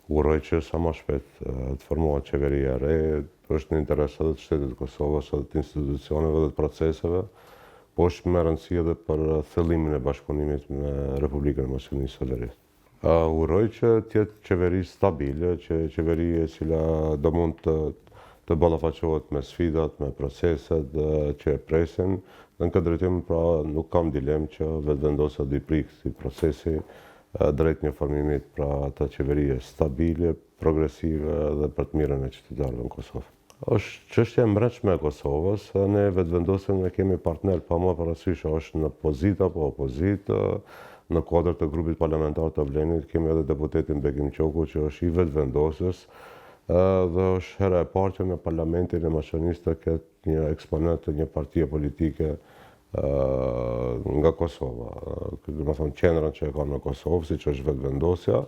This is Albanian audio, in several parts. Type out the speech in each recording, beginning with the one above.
uroj që sa më shpejt të formohet qeveria e re, është në interes edhe të shtetit të Kosovës, edhe të institucioneve dhe të proceseve, po është me rëndësi edhe për thellimin e bashkëpunimit me Republikën e Maqedonisë së Veriut. Uroj që tjetë qeveri stabile, që qeveri e cila do mund të ballafaqohet me sfidat, me proceset që e presin, dhe në këtë drejtim pra nuk kam dilem që vetëvendosja do i prikë këtij procesi drejt një formimit pra të qeverie stabile, progresive dhe për të mirën e qytetarëve në Kosovë. Është çështje e mbrëmshme e Kosovës, ne vetëvendosjen ne kemi partner, pa më parasysh është në pozitë apo opozitë. Në kuadër të grupit parlamentar të Vlenit kemi edhe deputetin Begim Qoku që është i vetëvendosjes dhe është hera e parë që në parlamentin e Maqedonisë të ketë një eksponent të një partie politike nga Kosova. Do të thonë qendrën që e ka në Kosovë, siç është vetëvendosja,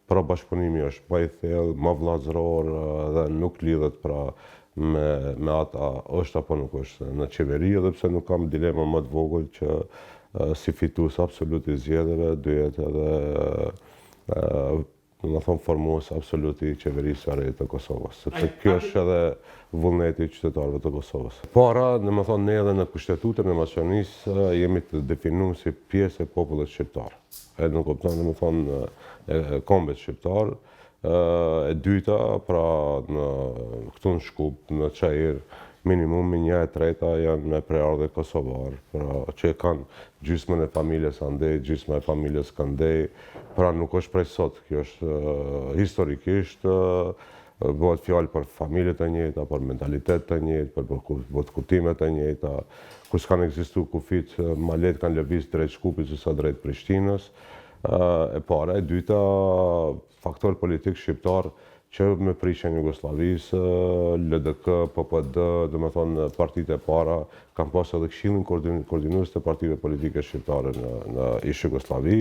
pra bashkëpunimi është më i thellë, më vllazëror dhe nuk lidhet pra me ata është apo nuk është në qeveri, edhe pse nuk kam dilema më të vogël që si fitues absolut i zgjedhjeve do jetë edhe formues absolut i qeverisë së re të Kosovës, sepse kjo është edhe vullneti i qytetarëve të Kosovës. Para, ne edhe në Kushtetutën e Maqedonisë jemi të definuar si pjesë e popullit shqiptar. Edhe në kupton, e kombit shqiptar. E dyta, pra këtu në Shkup, në Çajir, minimumi 1/3 janë me preardhje kosovar, pra që kanë gjysmën e familjes andej, gjysmën e familjes këndej, pra nuk është prej sot, kjo është historikisht, bëhet fjalë për familje të njëjta, për mentalitet të njëjtë, për kutime të njëjta, ku s'kanë ekzistuar kufit, ma lehtë kanë lëvizur drejt Shkupit se sa drejt Prishtinës. E para, e dyta, faktor politik shqiptar që me prishjen e Jugosllavisë, LDK, PPD, do të thonë partitë e para kanë pasur edhe këshillin koordinues të partive politike shqiptare në ish Jugosllavi.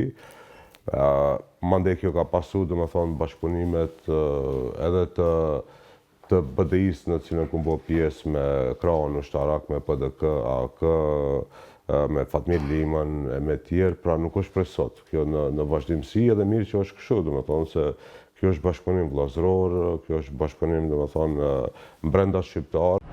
Mandej kjo ka pasur, do të thonë, bashkëpunimet edhe të BDI-s në cilën ku bë pjesë me krahun ushtarak, me PDK, AK, me Fatmir Liman e me tjerë, pra nuk është prej sot. Kjo në vazhdimsi edhe mirë që është kështu, do të thonë se kjo është bashkëpunim vllazëror, kjo është bashkëpunim, do të thonë, brenda shqiptar.